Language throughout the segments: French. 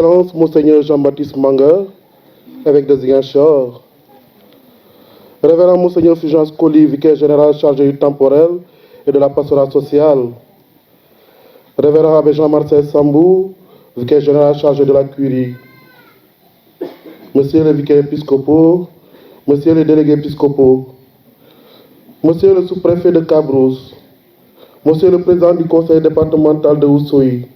Excellence Monseigneur Jean-Baptiste Manga, évêque de Ziguinchor, Révérend Monseigneur Fulgence Coly, vicaire général chargé du temporel et de la pastoral sociale, Révérend Abbé Jean-Marcel Sambou, vicaire général chargé de la curie, Monsieur le vicaire épiscopaux, Monsieur les délégués épiscopaux, Monsieur le sous-préfet de Cabrousse, Monsieur le président du conseil départemental de Oussouye,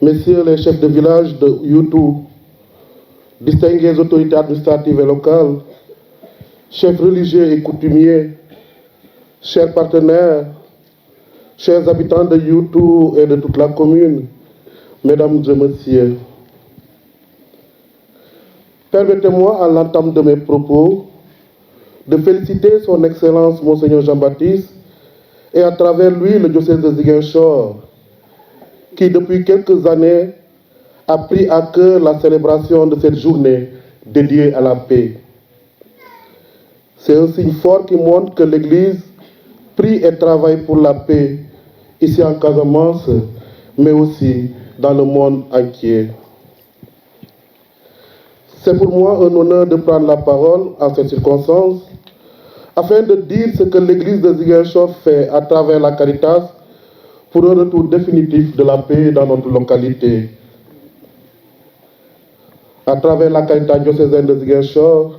Messieurs les chefs de village de Youtou, distinguées autorités administratives et locales, chefs religieux et coutumiers, chers partenaires, chers habitants de Youtou et de toute la commune, Mesdames et Messieurs, permettez-moi à l'entame de mes propos de féliciter son Excellence Monseigneur Jean-Baptiste et à travers lui le diocèse de Ziguinchor, qui depuis quelques années a pris à cœur la célébration de cette journée dédiée à la paix. C'est un signe fort qui montre que l'Église prie et travaille pour la paix, ici en Casamance, mais aussi dans le monde entier. C'est pour moi un honneur de prendre la parole en cette circonstance, afin de dire ce que l'Église de Ziguinchor fait à travers la Caritas pour un retour définitif de la paix dans notre localité. À travers la Caritas diocésaine de Ziguinchor,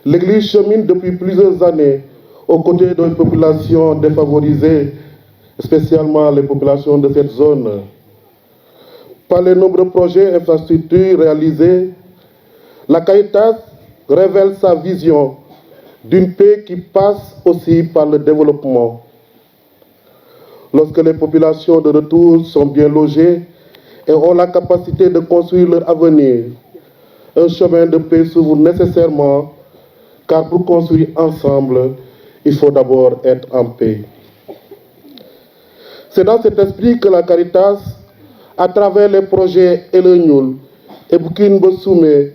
l'Église chemine depuis plusieurs années aux côtés de populations défavorisées, spécialement les populations de cette zone. Par les nombreux projets et infrastructures réalisés, la Caritas révèle sa vision d'une paix qui passe aussi par le développement. Lorsque les populations de retour sont bien logées et ont la capacité de construire leur avenir, un chemin de paix s'ouvre nécessairement, car pour construire ensemble, il faut d'abord être en paix. C'est dans cet esprit que la Caritas, à travers les projets Elegnul et Boukin Bosoumé,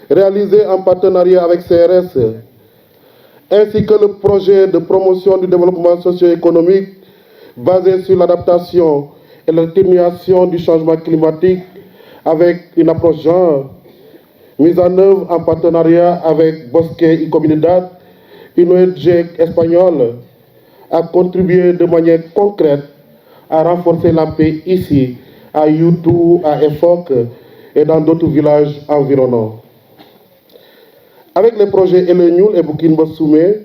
réalisés en partenariat avec CRS, ainsi que le projet de promotion du développement socio-économique basé sur l'adaptation et l'atténuation du changement climatique avec une approche genre, mise en œuvre en partenariat avec Bosque y Comunidad, une ONG espagnole, a contribué de manière concrète à renforcer la paix ici, à Youtou, à Efok et dans d'autres villages environnants. Avec les projets Elegnul et Boukin Bosoumé,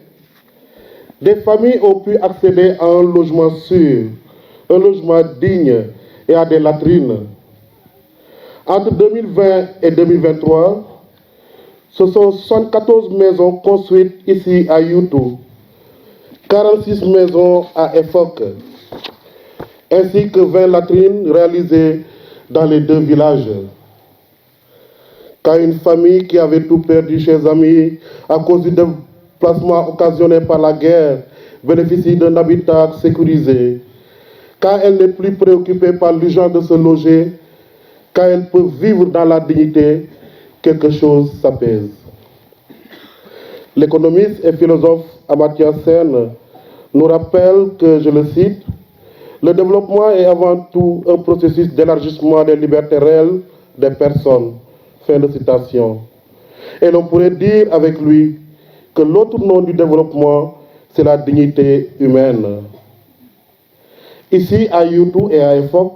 des familles ont pu accéder à un logement sûr, un logement digne et à des latrines. Entre 2020 et 2023, ce sont 74 maisons construites ici à Youtou, 46 maisons à Efok, ainsi que 20 latrines réalisées dans les deux villages. Quand une famille qui avait tout perdu chez amis à cause du déplacement occasionné par la guerre bénéficie d'un habitat sécurisé, quand elle n'est plus préoccupée par l'urgence de se loger, quand elle peut vivre dans la dignité, quelque chose s'apaise. L'économiste et philosophe Amartya Sen nous rappelle que, je le cite, « Le développement est avant tout un processus d'élargissement des libertés réelles des personnes ». Fin de citation. Et l'on pourrait dire avec lui que l'autre nom du développement, c'est la dignité humaine. Ici, à Youtou et à Efok,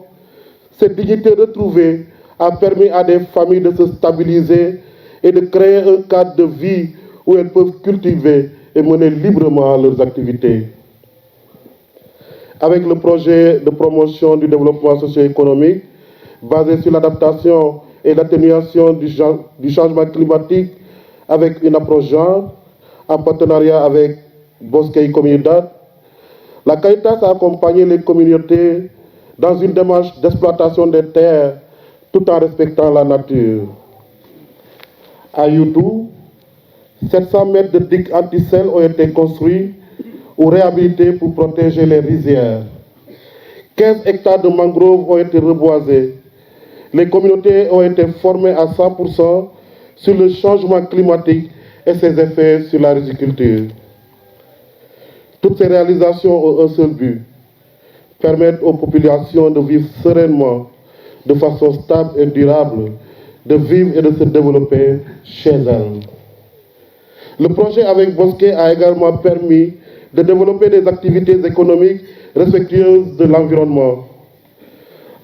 cette dignité retrouvée a permis à des familles de se stabiliser et de créer un cadre de vie où elles peuvent cultiver et mener librement leurs activités. Avec le projet de promotion du développement socio-économique basé sur l'adaptation et l'atténuation du changement climatique avec une approche genre, en partenariat avec Bosque y Comunidad, la Caritas a accompagné les communautés dans une démarche d'exploitation des terres tout en respectant la nature. À Youtou, 700 mètres de digues anti-sel ont été construits ou réhabilités pour protéger les rizières. 15 hectares de mangroves ont été reboisés. Les communautés ont été formées à 100% sur le changement climatique et ses effets sur la riziculture. Toutes ces réalisations ont un seul but, permettre aux populations de vivre sereinement, de façon stable et durable de vivre et de se développer chez elles. Le projet avec Bosquet a également permis de développer des activités économiques respectueuses de l'environnement.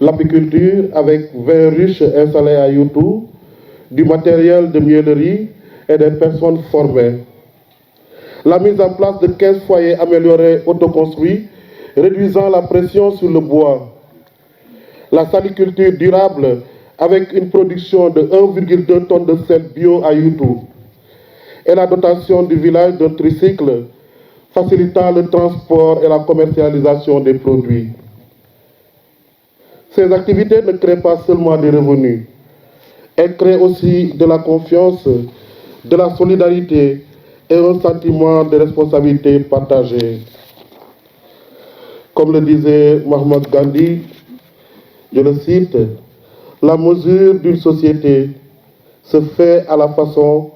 L'apiculture avec 20 ruches installées à Youtou, du matériel de miellerie et des personnes formées. La mise en place de 15 foyers améliorés autoconstruits, réduisant la pression sur le bois. La saliculture durable avec une production de 1,2 tonnes de sel bio à Youtou. Et la dotation du village d'un tricycle, facilitant le transport et la commercialisation des produits. Ces activités ne créent pas seulement des revenus, elles créent aussi de la confiance, de la solidarité et un sentiment de responsabilité partagée. Comme le disait Mahatma Gandhi, je le cite, la mesure d'une société se fait à la façon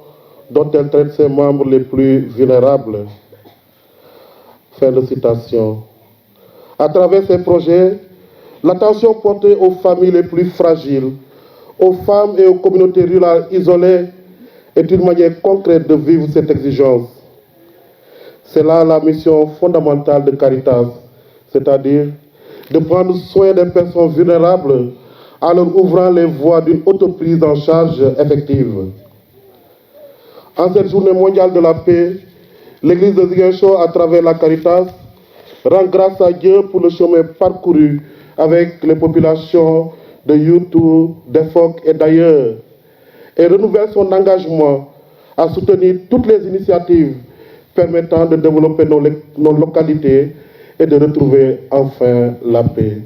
dont elle traite ses membres les plus vulnérables. Fin de citation. À travers ces projets, l'attention portée aux familles les plus fragiles, aux femmes et aux communautés rurales isolées est une manière concrète de vivre cette exigence. C'est là la mission fondamentale de Caritas, c'est-à-dire de prendre soin des personnes vulnérables en leur ouvrant les voies d'une autoprise en charge effective. En cette journée mondiale de la paix, l'Église de Ziguinchor, à travers la Caritas, rend grâce à Dieu pour le chemin parcouru avec les populations de Youtou, d'Efok et d'ailleurs, et renouvelle son engagement à soutenir toutes les initiatives permettant de développer nos localités et de retrouver enfin la paix.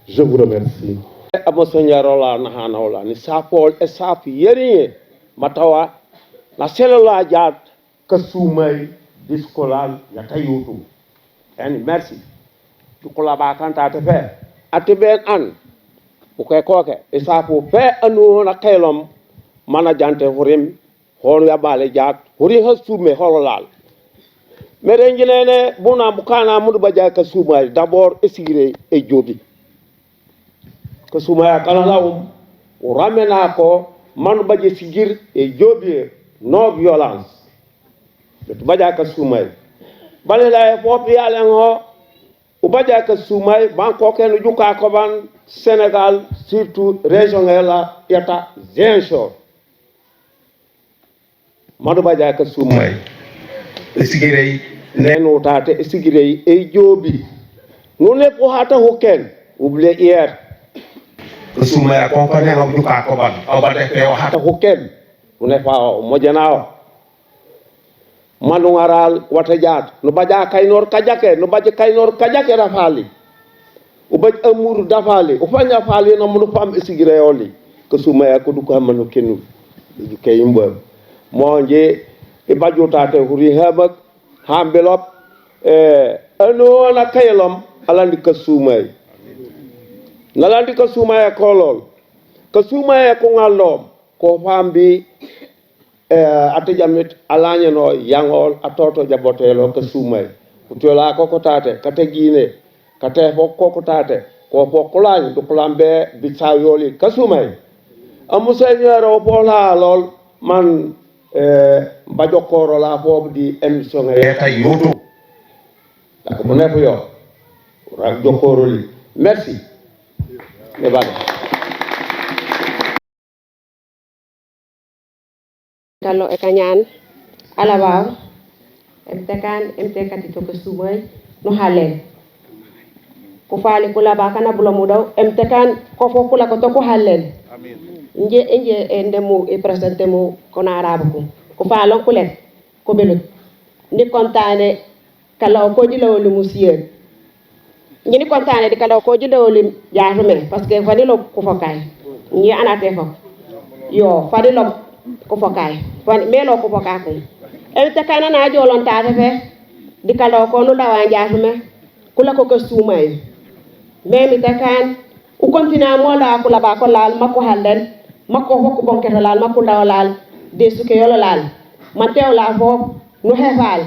Je vous remercie. La cellula jat kasumai diskolal yata Youtou en merci du kolaba kanta te fe atben an o kay koke e sapo fe anu na kaylom mana jante horim hon ya bale jat hori hasume hololal mere ngilene buna bukana mudu baja kasumai d'abord esigire e jobi kasumai kala lawum o ramena ko manu baje sigir e jobi no violence baja ka sumay balela fop yalen ho u baja ka sumay banko ken juka ko ban Sénégal surtout région la yata Ziguinchor madu baja ka sumay sigirey nenu tate sigirey e jobi no ne ko hata hoken oublier hier que sumay ko ko ne ho juka ko ban o bade ke hata hoken une fa mojanao manu aral watajat no baja kaynor kajake no baja kaynor kajake rafali ubaj amuru dafali ufanya fali na munu pam esigireyoli ko sumaya ko du ko amanu kenu du kayimbo monje e bajutate huri habak hambelop ano na kaylom alandi ko sumay nalandi ko sumaya kolol ko sumaya ko ngalom ko fambi ate jamit alanya no yangol atoto jabotelo ka sumay kutola ko ko tate kate gine kate hokko ko tate ko pokulani to kulambe bitayoli ka sumay amusa nyaro pola lol man bajokoro la fob di emission e tay Youtou ko mo ne ko yo ra jokoro li merci me baba Kalau ekanyan alabaw emtekan emtekati to kesumay no halen ko faali kula ba kana bulo mudaw emtekan ko fo kula ko to ko halen nje endemu e presente mu kona arabu ko faalon kulet ko belut ni kontane kala ko jilawli musiyen ni kontane di kala ko jilawli jaarume parce que fadilo ko fokay ni anate fo yo fadilo ko fokay fon melo ko fokako elta kana na jolon taate fe dikalo ko no dawa jaatume kula ko kasumay memi takan u kontina mo la kula ba ko laal mako handen mako hokko bonke to laal mako dawlal de suke yolo laal man tew la fo no hefal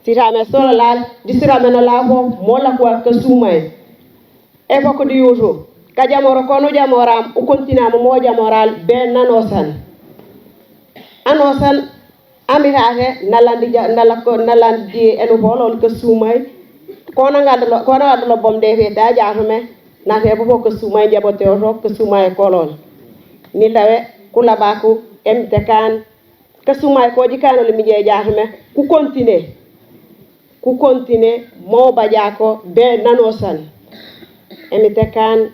sitame solo laal disirame no la fo mo la ko kasumay e foko di Youtou ka jamoro kono jamoram u continue mo jamoral be nanosan anosan amitate nalandi enu bolol ke sumay kono ngadlo bomde fe da jaatume na fe bo ko sumay jabote o ko sumay kolol ni lawe kula baku emtekan ke sumay ko jikano le mi je jaatume ku continue mo bajako be nanosan emtekan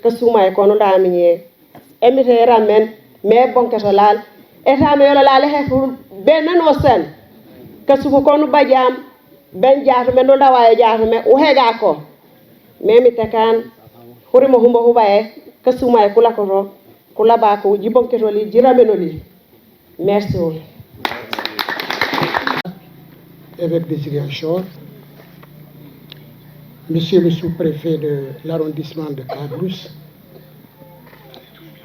ke sumay kono damiye emite ramen me bonketo lal eta me yola lal he be nanosan ke suko kono bajam ben jaatume no dawaye jaatume o hega ko memitekan hurimo humbo hubaye ke sumay kula ko kula ba ko jibonketo li jiramenoli merci. Évêque de Ziguinchor, Monsieur le sous-préfet de l'arrondissement de Cabrousse,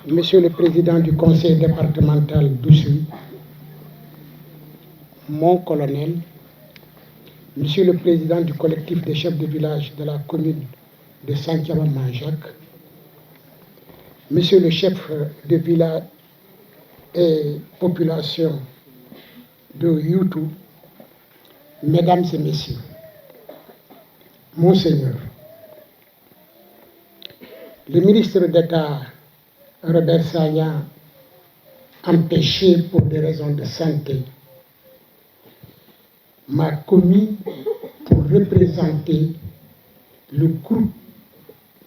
Monsieur le président du conseil départemental d'Oussouye, mon colonel, Monsieur le président du collectif des chefs de village de la commune de Santhiaba-Manjac, Monsieur le chef de village et population de Youtou, Mesdames et Messieurs, Monseigneur, le ministre d'État Robert Sagna, empêché pour des raisons de santé, m'a commis pour représenter le groupe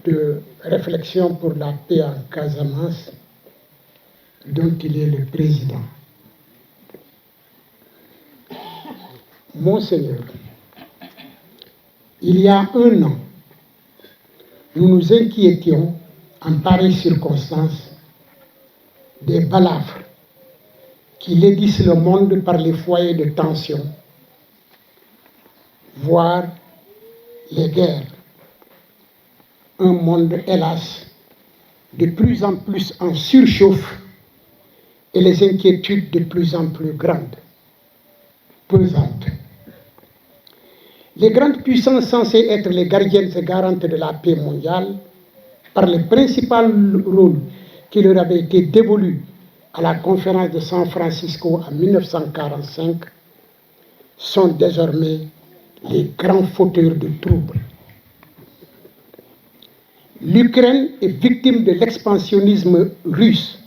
de réflexion pour la paix en Casamance, dont il est le président. Monseigneur, il y a un an, nous nous inquiétions en pareille circonstance des balafres qui laidissent le monde par les foyers de tension, voire les guerres. Un monde, hélas, de plus en plus en surchauffe et les inquiétudes de plus en plus grandes, pesantes. Les grandes puissances censées être les gardiennes et garantes de la paix mondiale, par le principal rôle qui leur avait été dévolu à la conférence de San Francisco en 1945, sont désormais les grands fauteurs de troubles. L'Ukraine est victime de l'expansionnisme russe.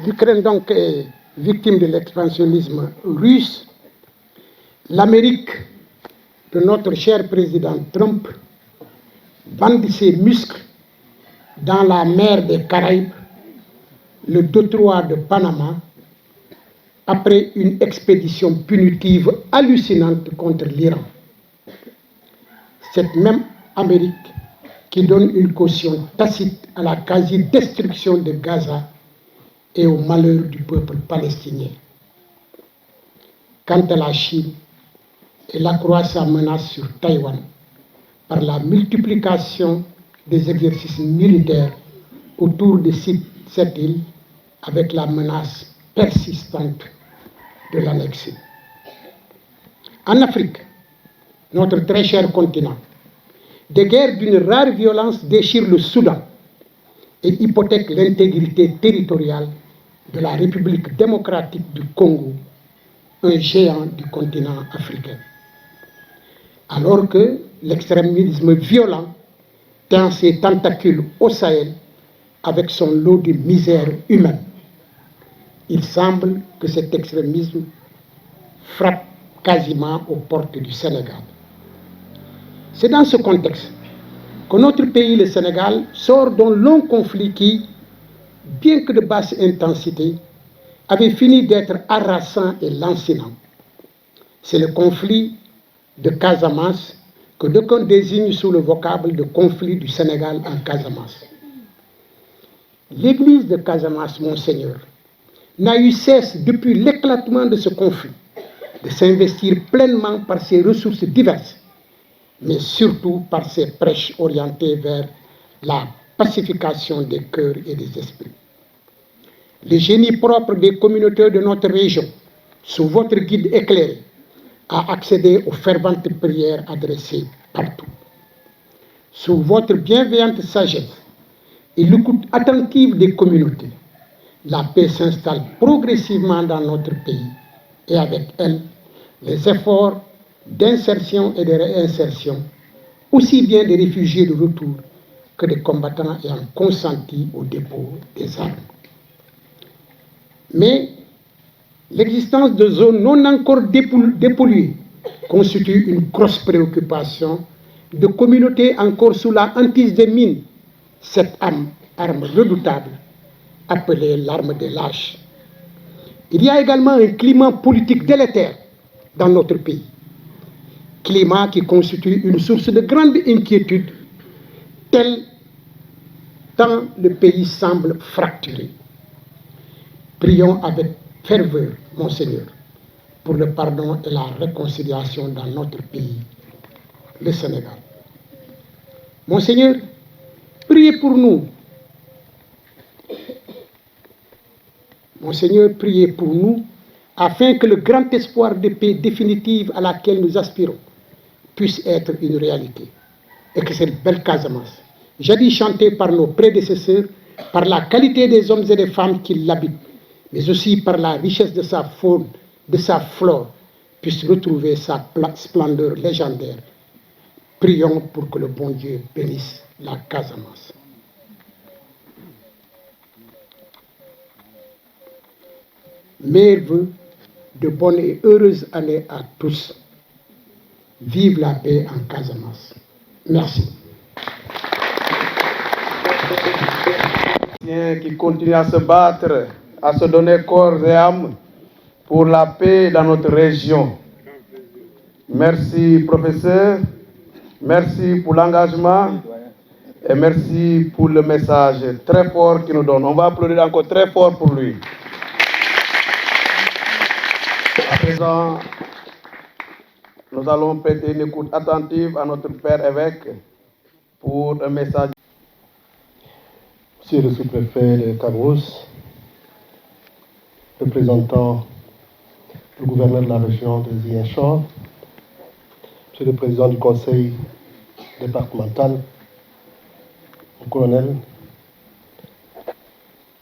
L'Ukraine donc est victime de l'expansionnisme russe. L'Amérique de notre cher président Trump bande ses muscles dans la mer des Caraïbes, le détroit de Panama, après une expédition punitive hallucinante contre l'Iran. Cette même Amérique qui donne une caution tacite à la quasi-destruction de Gaza et au malheur du peuple palestinien. Quant à la Chine, elle accroît sa menace sur Taïwan par la multiplication des exercices militaires autour de cette île, avec la menace persistante de l'annexer. En Afrique, notre très cher continent, des guerres d'une rare violence déchirent le Soudan et hypothèquent l'intégrité territoriale de la République démocratique du Congo, un géant du continent africain. Alors que l'extrémisme violent tend ses tentacules au Sahel avec son lot de misère humaine, il semble que cet extrémisme frappe quasiment aux portes du Sénégal. C'est dans ce contexte que notre pays, le Sénégal, sort d'un long conflit qui, bien que de basse intensité, avait fini d'être harassant et lancinant. C'est le conflit de Casamance que d'aucuns désignent sous le vocable de conflit du Sénégal en Casamance. L'église de Casamance, Monseigneur, n'a eu cesse depuis l'éclatement de ce conflit de s'investir pleinement par ses ressources diverses, mais surtout par ses prêches orientées vers la pacification des cœurs et des esprits. le génie propre des communautés de notre région, sous votre guide éclairé, a accédé aux ferventes prières adressées partout. Sous votre bienveillante sagesse et l'écoute attentive des communautés, la paix s'installe progressivement dans notre pays et avec elle, les efforts d'insertion et de réinsertion, aussi bien des réfugiés de retour que des combattants ayant consenti au dépôt des armes. Mais l'existence de zones non encore dépolluées constitue une grosse préoccupation de communautés encore sous la hantise des mines, cette arme redoutable appelée l'arme des lâches. Il y a également un climat politique délétère dans notre pays, climat qui constitue une source de grande inquiétude, tant le pays semble fracturé. Prions avec ferveur, Monseigneur, pour le pardon et la réconciliation dans notre pays, le Sénégal. Monseigneur, priez pour nous. Monseigneur, priez pour nous, afin que le grand espoir de paix définitive à laquelle nous aspirons puisse être une réalité. Et que cette belle Casamance, jadis chantée par nos prédécesseurs, par la qualité des hommes et des femmes qui l'habitent, mais aussi par la richesse de sa faune, de sa flore, puisse retrouver sa splendeur légendaire. Prions pour que le bon Dieu bénisse la Casamance. Meilleurs vœux de bonnes et heureuses années à tous. Vive la paix en Casamance. Merci. Qui continue à se battre, à se donner corps et âme pour la paix dans notre région. Merci, professeur. Merci pour l'engagement et merci pour le message très fort qu'il nous donne. On va applaudir encore très fort pour lui. À présent, nous allons prêter une écoute attentive à notre père évêque pour un message. Monsieur le sous-préfet de Cabrousse, représentant le gouverneur de la région de Ziguinchor, Monsieur le président du conseil départemental, le colonel,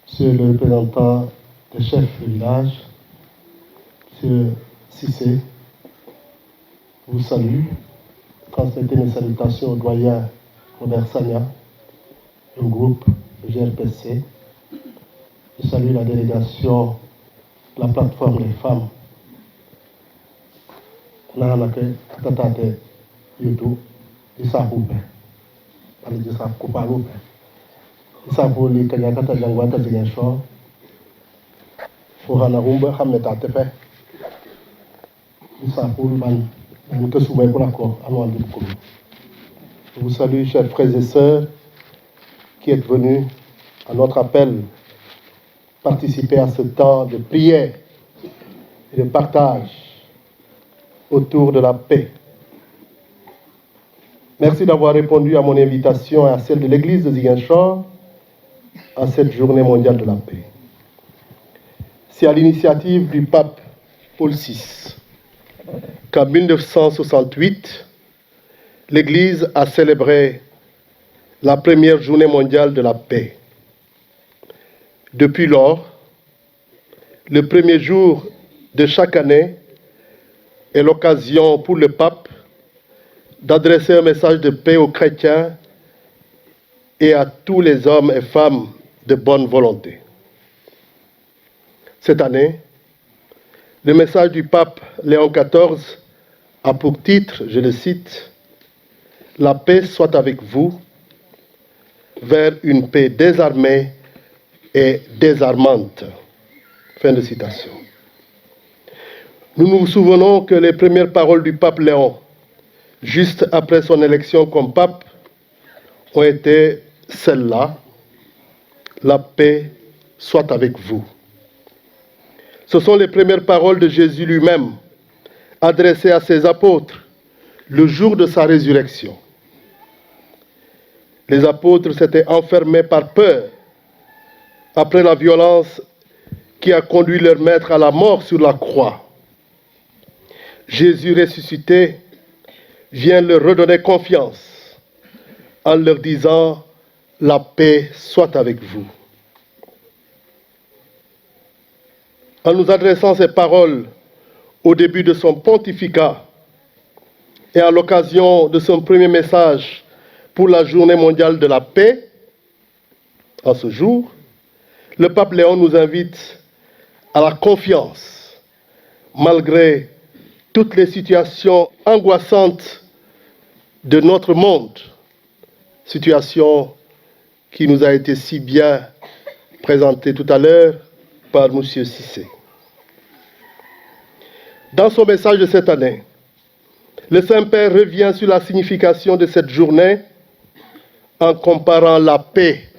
Monsieur le représentant des chefs de village, Monsieur Cissé, je vous salue. Transmettez mes salutations au doyen Robert Sagna, le groupe GRPC. Je salue la délégation de la plateforme des femmes. Nahanake tatate yutu isahupe ali jisa kupalupe isapuli kanyakata jangwata Ziguinchor fuhana humba xamne tatefe isapul ban ke soumay ko amon di ko. Je vous salue, chers frères et sœurs qui êtes venus à notre appel participer à ce temps de prière et de partage autour de la paix. Merci d'avoir répondu à mon invitation et à celle de l'Église de Ziguinchor à cette journée mondiale de la paix. C'est à l'initiative du pape Paul VI qu'en 1968, l'Église a célébré la première journée mondiale de la paix. Depuis lors, le premier jour de chaque année est l'occasion pour le pape d'adresser un message de paix aux chrétiens et à tous les hommes et femmes de bonne volonté. Cette année, le message du pape Léon XIV a pour titre, je le cite, « La paix soit avec vous, vers une paix désarmée et désarmante. » Fin de citation. Nous nous souvenons que les premières paroles du pape Léon, juste après son élection comme pape, ont été celles-là, « La paix soit avec vous ». Ce sont les premières paroles de Jésus lui-même, adressées à ses apôtres le jour de sa résurrection. Les apôtres s'étaient enfermés par peur après la violence qui a conduit leur maître à la mort sur la croix. Jésus ressuscité vient leur redonner confiance en leur disant « La paix soit avec vous ». En nous adressant ces paroles au début de son pontificat et à l'occasion de son premier message pour la Journée mondiale de la paix, en ce jour, le pape Léon nous invite à la confiance, malgré toutes les situations angoissantes de notre monde, situation qui nous a été si bien présentée tout à l'heure par M. Cissé. Dans son message de cette année, le Saint-Père revient sur la signification de cette journée en comparant la paix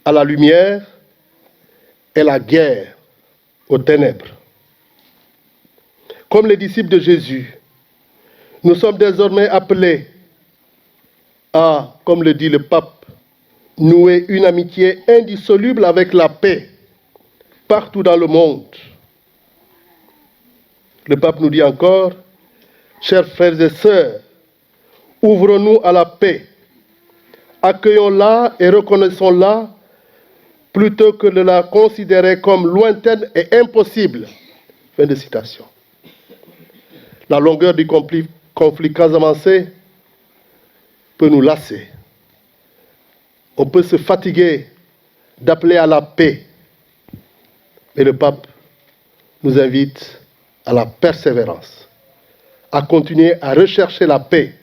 à la lumière et la guerre aux ténèbres. Comme les disciples de Jésus, nous sommes désormais appelés à, comme le dit le pape, nouer une amitié indissoluble avec la paix partout dans le monde. Le pape nous dit encore, chers frères et sœurs, ouvrons-nous à la paix, accueillons-la et reconnaissons-la plutôt que de la considérer comme lointaine et impossible. Fin de citation. La longueur du conflit casamancé peut nous lasser. On peut se fatiguer d'appeler à la paix. Mais le pape nous invite à la persévérance, à continuer à rechercher la paix.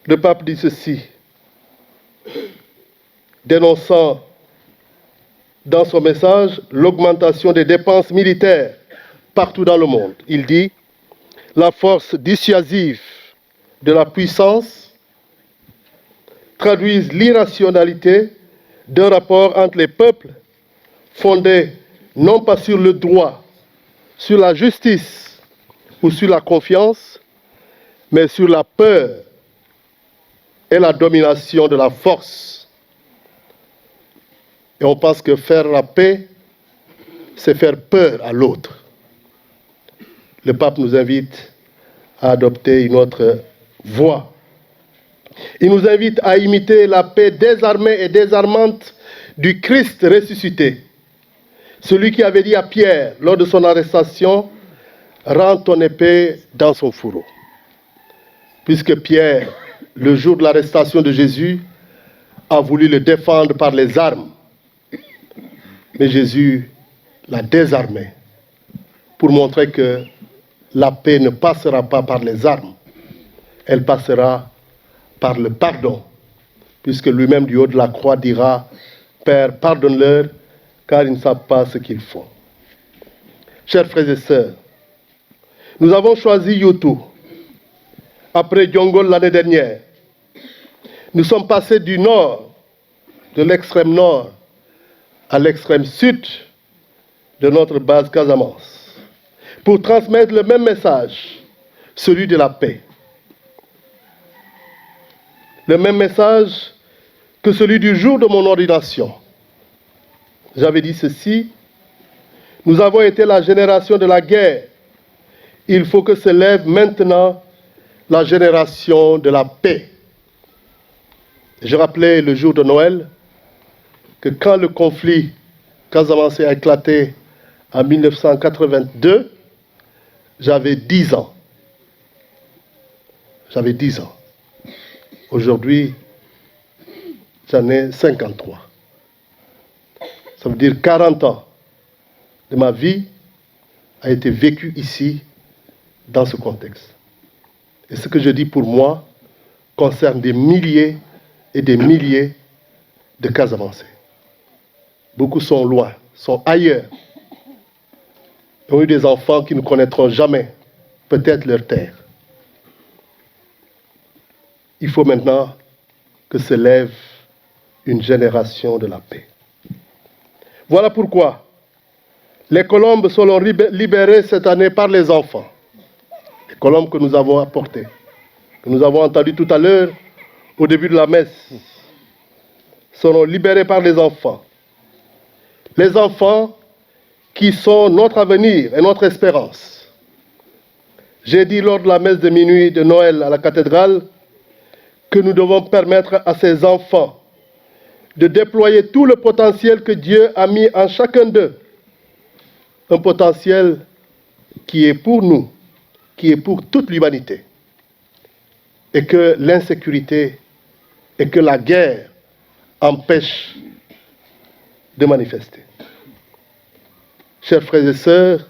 Le pape dit ceci, dénonçant dans son message l'augmentation des dépenses militaires partout dans le monde. Il dit, la force dissuasive de la puissance traduisent l'irrationalité d'un rapport entre les peuples fondé non pas sur le droit, sur la justice ou sur la confiance, mais sur la peur et la domination de la force. Et on pense que faire la paix, c'est faire peur à l'autre. Le pape nous invite à adopter une autre voie. Il nous invite à imiter la paix désarmée et désarmante du Christ ressuscité. Celui qui avait dit à Pierre, lors de son arrestation, « Rends ton épée dans son fourreau ». Puisque Pierre, le jour de l'arrestation de Jésus, a voulu le défendre par les armes. Mais Jésus l'a désarmé pour montrer que la paix ne passera pas par les armes. Elle passera par le pardon, puisque lui-même du haut de la croix dira « Père, pardonne-leur, car ils ne savent pas ce qu'ils font. » Chers frères et sœurs, nous avons choisi Youtou après Djongol l'année dernière. Nous sommes passés du nord, de l'extrême nord, à l'extrême sud de notre base Casamance, pour transmettre le même message, celui de la paix. Le même message que celui du jour de mon ordination. J'avais dit ceci, nous avons été la génération de la guerre. Il faut que se lève maintenant la génération de la paix. Je rappelais le jour de Noël que quand le conflit Casamance a éclaté en 1982, j'avais 10 ans. J'avais 10 ans. Aujourd'hui, j'en ai 53. Ça veut dire 40 ans de ma vie a été vécu ici, dans ce contexte. Et ce que je dis pour moi concerne des milliers et des milliers de Casamançais. Beaucoup sont loin, sont ailleurs. Ils ont eu des enfants qui ne connaîtront jamais peut-être leur terre. Il faut maintenant que se lève une génération de la paix. Voilà pourquoi les colombes seront libérées cette année par les enfants. Les colombes que nous avons apportées, que nous avons entendues tout à l'heure au début de la messe, seront libérées par les enfants. les enfants qui sont notre avenir et notre espérance. J'ai dit lors de la messe de minuit de Noël à la cathédrale que nous devons permettre à ces enfants de déployer tout le potentiel que Dieu a mis en chacun d'eux. Un potentiel qui est pour nous, qui est pour toute l'humanité. Et que l'insécurité et que la guerre empêchent de manifester. Chers frères et sœurs,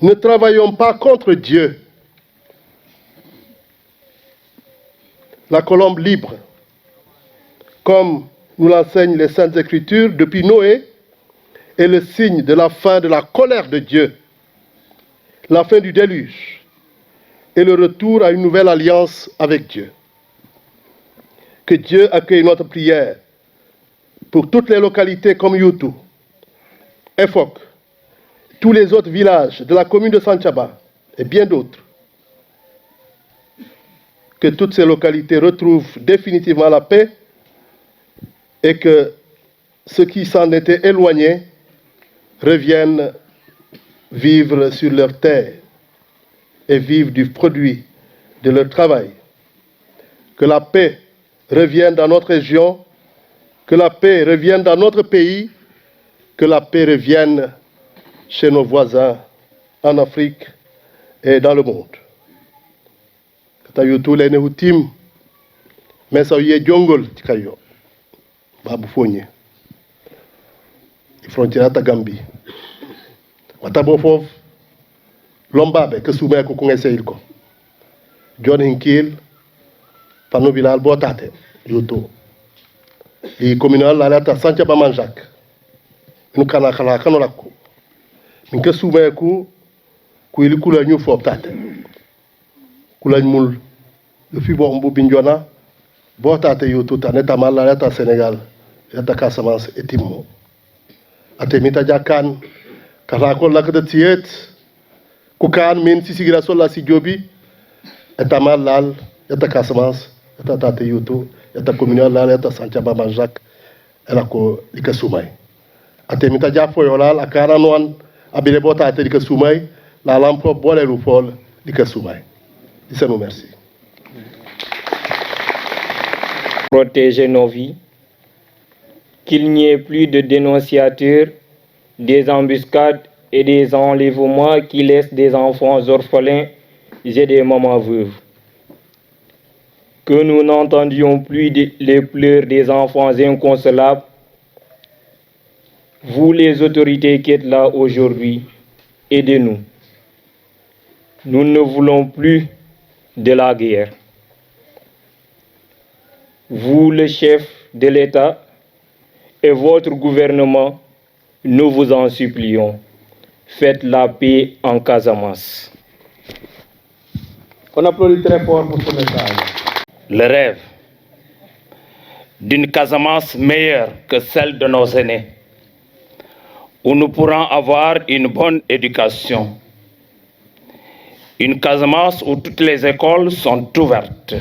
ne travaillons pas contre Dieu. La colombe libre, comme nous l'enseignent les Saintes Écritures, depuis Noé, est le signe de la fin de la colère de Dieu, la fin du déluge et le retour à une nouvelle alliance avec Dieu. Que Dieu accueille notre prière pour toutes les localités comme Youtou, Efok, tous les autres villages de la commune de Santhiaba et bien d'autres. Que toutes ces localités retrouvent définitivement la paix et que ceux qui s'en étaient éloignés reviennent vivre sur leur terre et vivre du produit de leur travail. Que la paix revienne dans notre région, que la paix revienne dans notre pays, que la paix revienne chez nos voisins en Afrique et dans le monde. Tayo tous les neutim, mais ça y est jungle tikayo, babu fonye. Frontière ta Gambie. Watabo fof lombabe que soumé ko ngese il ko. John Hinkil pano bilal botate yoto. Et communal la lata Santhiaba Manjak. Nous kana kala kanola ko. Min ke soumé ko ili kula ñu fop tate. Kula mul depuis bon bu Bignona botate yoto taneta mal la lata Sénégal, lata Casamance et Timmo. Atemita jakan karakol lak de tiet kukan min sisigira sola si jobi etamal lal eta Casamance eta tate yoto eta communal lal eta Santhiaba Manjak elako lika sumay atemita jafo yolal akara noan abile bota ate lika sumay la lampo bolé lu fol lika sumay disons merci. Protéger nos vies, qu'il n'y ait plus de dénonciateurs, des embuscades et des enlèvements qui laissent des enfants orphelins et des mamans veuves. Que nous n'entendions plus les pleurs des enfants inconsolables. Vous les autorités qui êtes là aujourd'hui, aidez-nous. Nous ne voulons plus de la guerre. Vous, le chef de l'État, et votre gouvernement, nous vous en supplions, faites la paix en Casamance. On applaudit très fort pour ce message. Le rêve d'une Casamance meilleure que celle de nos aînés, où nous pourrons avoir une bonne éducation. Une Casamance où toutes les écoles sont ouvertes.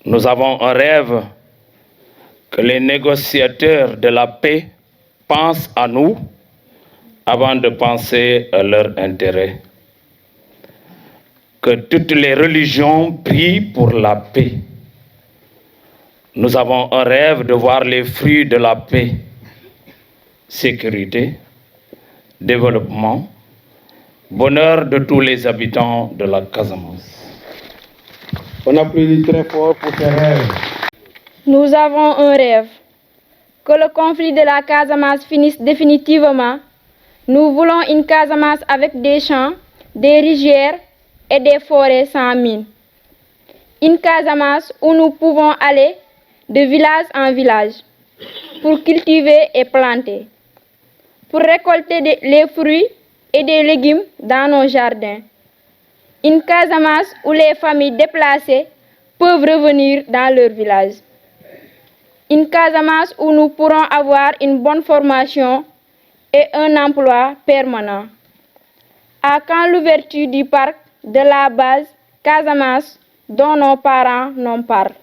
Nous avons un rêve que les négociateurs de la paix pensent à nous avant de penser à leur intérêt. Que toutes les religions prient pour la paix. Nous avons un rêve de voir les fruits de la paix. Sécurité, développement, bonheur de tous les habitants de la Casamance. On applaudit très fort pour ces rêves. Nous avons un rêve, que le conflit de la Casamance finisse définitivement. Nous voulons une Casamance avec des champs, des rizières et des forêts sans mines. Une Casamance où nous pouvons aller de village en village pour cultiver et planter, pour récolter les fruits et des légumes dans nos jardins. Une Casamance où les familles déplacées peuvent revenir dans leur village. Une Casamance où nous pourrons avoir une bonne formation et un emploi permanent. À quand l'ouverture du parc de la base Casamance dont nos parents nous parlent?